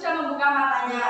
sudah membuka matanya.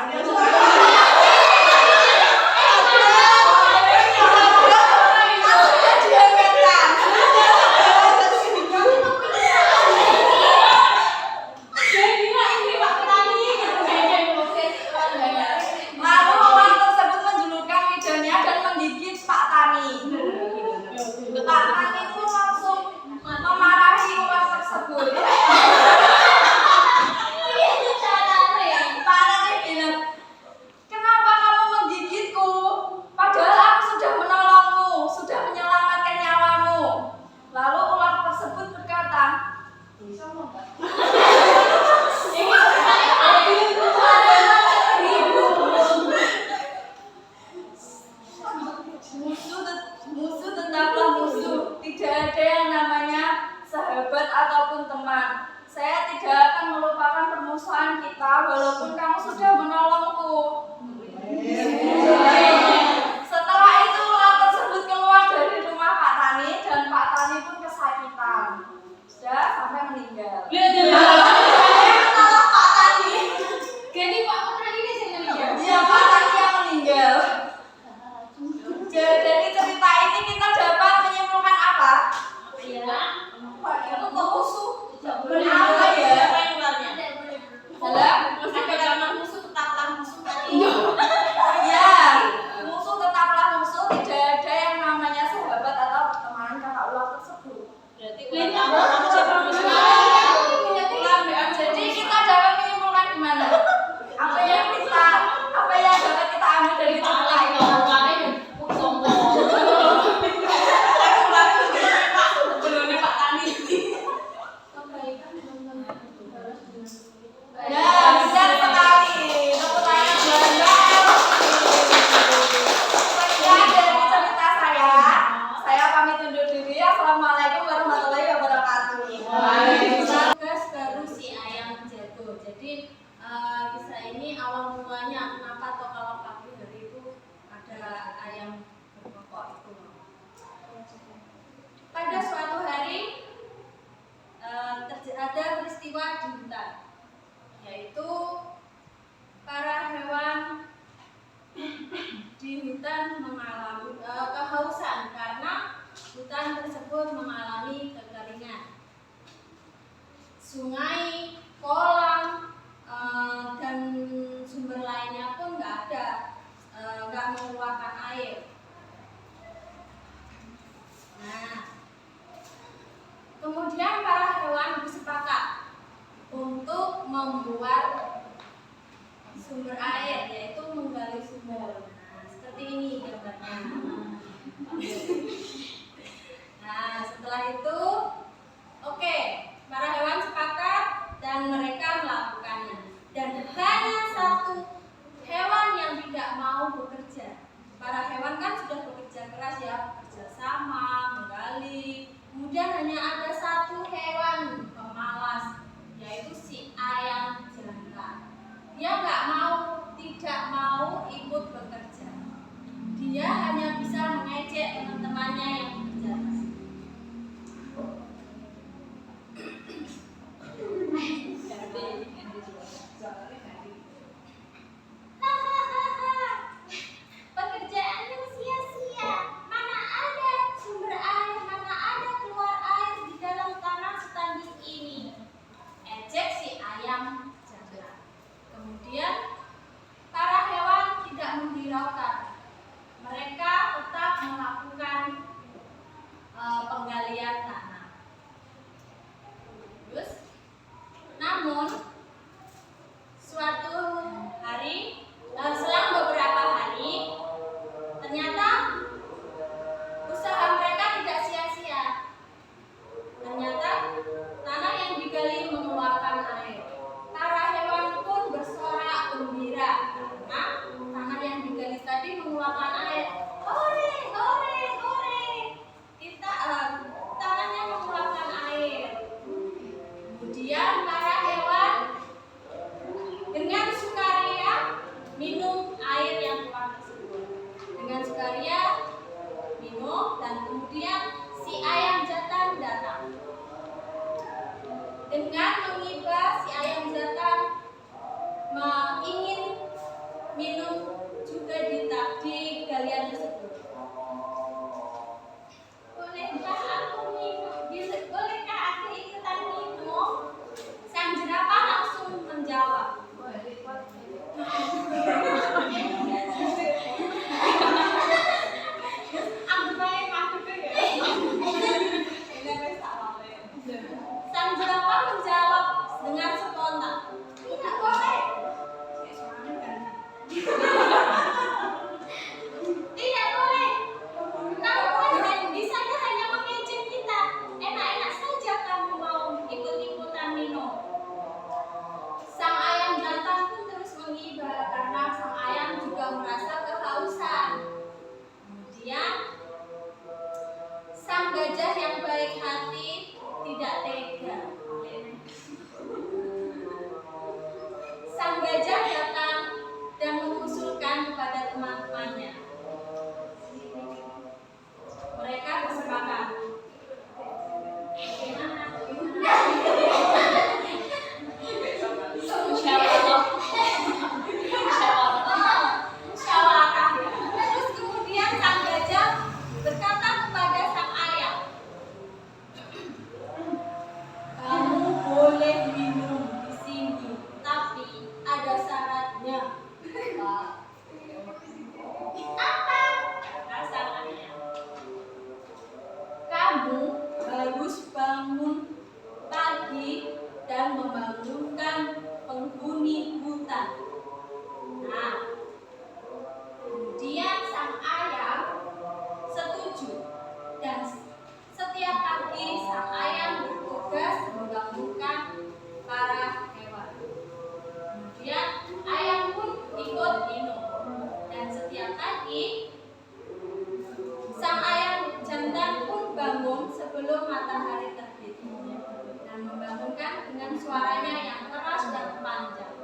Musuh tetaplah musuh, tidak ada yang namanya sahabat ataupun teman. Saya tidak akan melupakan permusuhan kita walaupun kamu sudah menolongku. Setelah itu ular tersebut keluar dari rumah Pak Tani dan Pak Tani pun kesakitan. Sudah sampai meninggal. Pak Tani. Jadi Pak Tani ini yang meninggal. Iya, Pak Tani yang meninggal. Dari cerita ini kita dapat menyimpulkan apa? Itu musuh. Apa ya? Dalam musuh tetaplah musuh. ya, musuh tetaplah musuh. Tidak ada yang namanya sahabat atau pertemanan kakak ular tersebut. Jadi kita dapat menyimpulkan gimana? Apa yang dapat kita ambil dari cerita ini? Ya, benar sekali. Tepuk tangan buat sekian dari cerita saya. Saya pamit undur diri. Assalamualaikum warahmatullahi wabarakatuh. Tugas baru si ayam jatuh. Jadi kisah ini awal mulanya kenapa toh kalau pagi hari itu ada ayam berkokok itu. Pada suatu hari ada peristiwa di hutan, yaitu para hewan di hutan mengalami kehausan karena hutan tersebut mengalami kekeringan. Sungai, kolam, dan sumber lainnya pun nggak ada, nggak mengeluarkan air. Nah, kemudian para hewan bersepakat untuk membuat sumber air, yaitu menggali sumur. Nah, seperti ini gambarnya. Nah, setelah itu, oke, para hewan sepakat dan mereka melakukannya. Dan hanya satu hewan yang tidak mau bekerja. Para hewan kan sudah bekerja keras ya, bekerja sama, menggali. Kemudian hanya ada satu hewan pemalas, yaitu si ayam jantan. Dia tidak mau ikut bekerja. Dia hanya bisa mengejek teman-temannya yang bekerja. Pekerjaannya sia-sia. Mana ada sumber air, mana ada keluar air di dalam tanah setandus ini. Ejek si ayam jantan. Kemudian tidak tega. Sang gajah datang dan mengusulkan kepada teman-temannya. Mereka bersepakat. Musyawarah. Terus kemudian sang gajah berkata kepada sang ayah, kamu boleh minum di sini, tapi ada syaratnya. Apa? Kata sang ayah. Kamu harus bangun pagi dan membangunkan penghuni hutan. Nah, kemudian sang ayah setuju dan setiap pagi sang ayah bertugas membangunkan para hewan. Kemudian ayam pun ikut minum dan setiap pagi sang ayam jantan pun bangun sebelum matahari terbit dan membangunkan dengan suaranya yang keras dan panjang.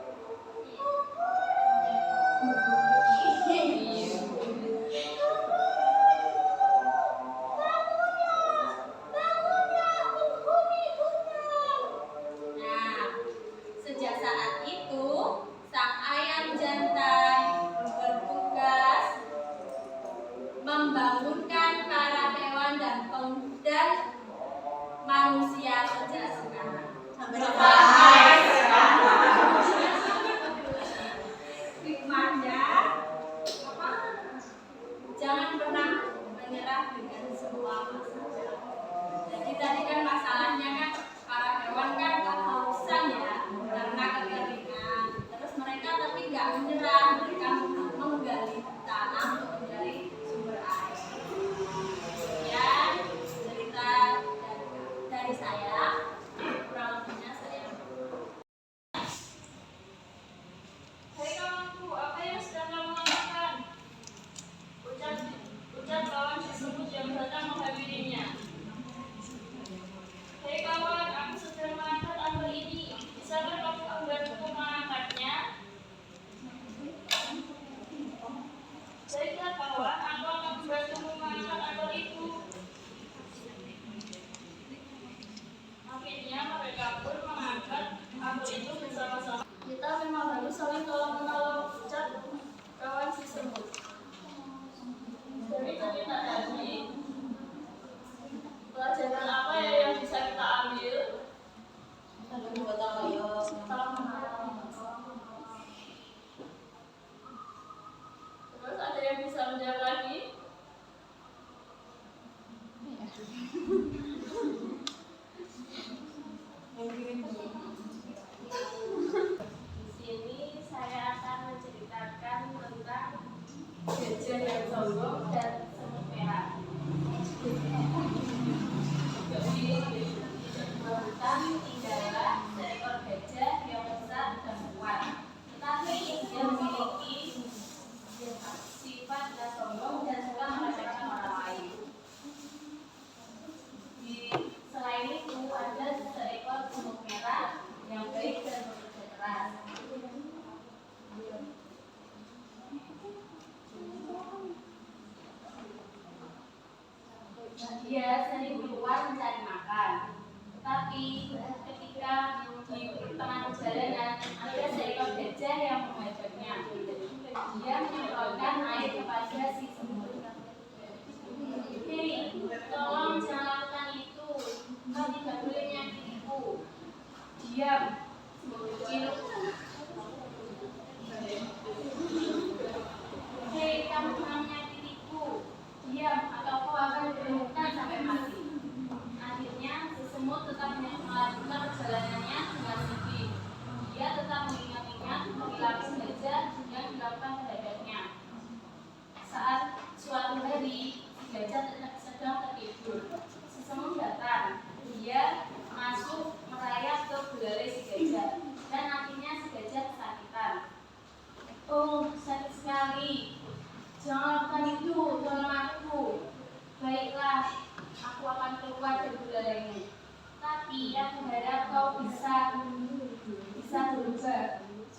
Nah, sejak saat itu sang ayam jantan bertugas membangunkan para hewan dan manusia sejak sekarang. Sampai sekarang. Hikmahnya apa? Jangan pernah menyerah dengan semua masalah. Jadi tadi kan masalahnya kan para hewan kan kehausan ya karena kekeringan. Terus mereka tapi nggak menyerah, mereka menggali tanah untuk mencari sumber air. Ya, cerita dari saya, kurang lebihnya saya. Hai kawanku, apa yang sedang kamu lakukan? Ucap kawan si semut yang datang menghadirinya. Hei kawan, aku sedang mengangkat apel ini. Bisakah kamu membantuku mengangkatnya? Baiklah kawan, aku akan membantumu mengangkat apel itu. Akhirnya mereka pun mengangkat apel itu bersama-sama. Kita memang harus saling tolong-menolong, ucap kawan si semut. Dari cerita tadi, pelajaran apa ya yang bisa kita ambil? Terus ada yang bisa menjawab lagi? Di sini saya akan menceritakan tentang Gajah yang sombong dan semut merah. hutan tinggallah seekor gajah yang besar dan kuat, tetapi dia memiliki sifat yang sombong dan suka meremehkan orang lain. Selain itu ada seekor semut merah yang baik dan bekerja keras. Dia sering keluar mencari makan, tetapi ketika di tengah perjalanan ada seekor gajah yang mengajaknya. Dia menyemprotkan air kepada si semut. Hei, tolong jangan lakukan itu. Kau tidak boleh menyakitiku. Diam, semut kecil. Hei, kamu jangan menyakitiku. Diam, atau kau akan diperlukan sampai mati. Akhirnya, si semut tetap melanjutkan perjalanannya dengan sedih. Dia tetap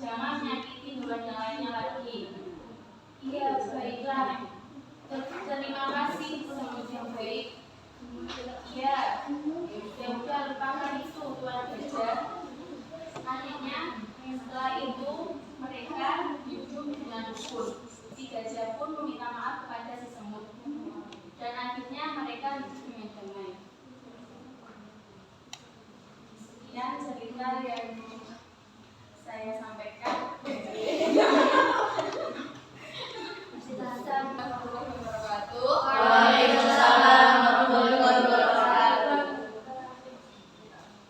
Jangan menyakiti hewan yang lainnya lagi. Iya, baiklah. Terima kasih semut yang baik. Iya, ya udah lupakan itu Tuan Gajah. Akhirnya setelah itu mereka hidup dengan rukun. Si gajah pun meminta maaf kepada si semut. Dan akhirnya mereka hidup dengan damai. Sekian cerita yang saya sampaikan. Warahmatullahi wabarakatuh. Waalaikumsalam warahmatullahi wabarakatuh.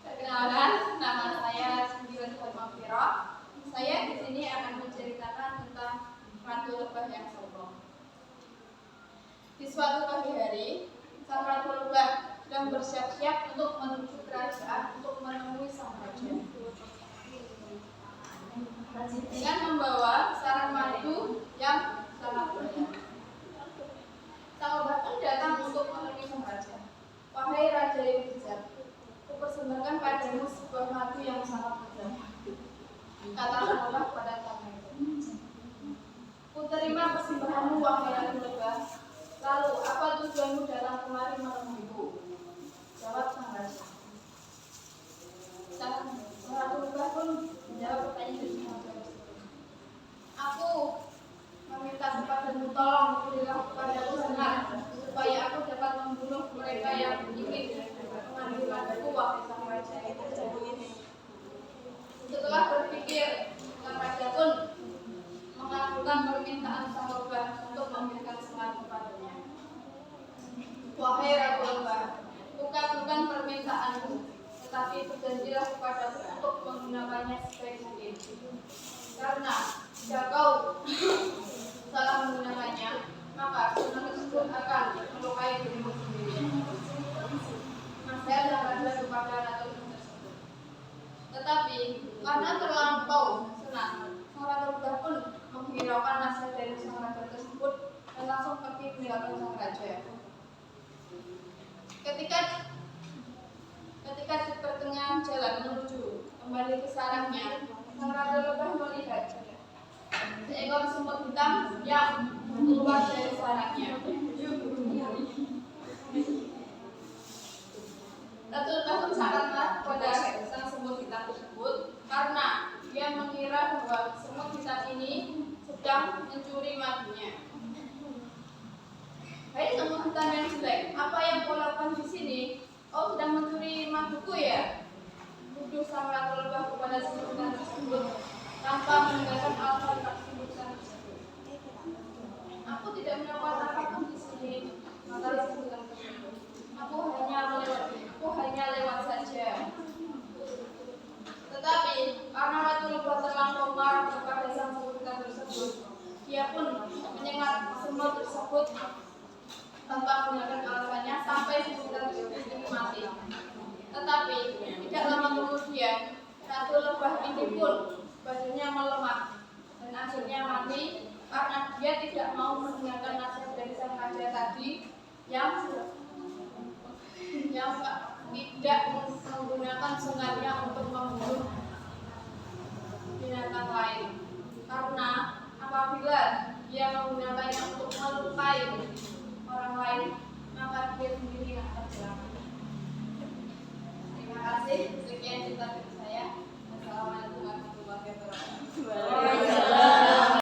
Perkenalkan, nama saya Sujiwan Fatmawira. Saya di sini akan menceritakan tentang Ratu Lebah yang sombong. Di suatu pagi hari, sang Ratu Lebah sedang bersiap-siap untuk menuju kerajaan untuk menemui sang raja. Dengan membawa sarang madu yang sangat banyak. Sang Lebah pun datang untuk menemui sang raja. Wahai raja yang bijak, kupersembahkan padamu sebuah madu yang sangat berharga. Kata sang Lebah pada sang raja. Ku terima persembahanmu wahai Ratu Lebah. Lalu apa tujuanmu datang kemari menemuiku? Jawab sang raja. Sang Ratu Lebah pun menjawab pertanyaan dari sang raja. Aku meminta kepadamu, tolong berilah kepadaku sengat supaya aku dapat membunuh mereka yang ingin mengambil madaku wahai sang raja ini. Setelah berpikir, sang raja pun mengabulkan permintaan sang Lebah untuk memberikan sengat kepadanya. Wahai Ratu Lebah, kukabulkan permintaanmu, tetapi berjanjilah kepadaku untuk menggunakannya sebaik mungkin. Karena jika kau salah menggunakannya, maka senang tersebut akan melukai dirimu sendiri. Nasihat yang ada kepada Ratu tersebut. Tetapi karena terlampau senang, sang Ratu Lebah pun menghiraukan nasihat dari sang raja tersebut dan langsung pergi meninggalkan sang raja. Ketika di pertengahan jalan menuju kembali ke sarangnya, sang Ratu Lebah melihat seekor semut hitam yang keluar dari sarangnya. Ratu Lebah pun sangat marah kepada sang semut hitam tersebut karena dia mengira bahwa semut hitam ini sedang mencuri madunya. Hai semut hitam yang jelek, apa yang kau lakukan di sini? Kau sedang mencuri maduku ya? Tuduh sang Ratu Lebah kepada semut hitam tersebut tanpa meninggalkan alasan kesibukan tersebut. Aku tidak melakukan apapun di sini, kata semut hitam tersebut. Aku hanya lewat saja. Tetapi karena Ratu Lebah terlampau marah kepada sang semut hitam tersebut, dia pun menyengat semut tersebut tanpa menggunakan alasannya sampai semut hitam tersebut ini mati. Tetapi tidak lama kemudian Ratu Lebah ini pun badannya melemah dan akhirnya mati karena dia tidak mau mendengarkan nasihat dari sang raja tadi yang tidak menggunakan sengatnya untuk membunuh binatang lain. Karena apabila dia menggunakannya untuk melukai orang lain, maka dia sendiri yang akan celaka. Terima kasih. Sekian cerita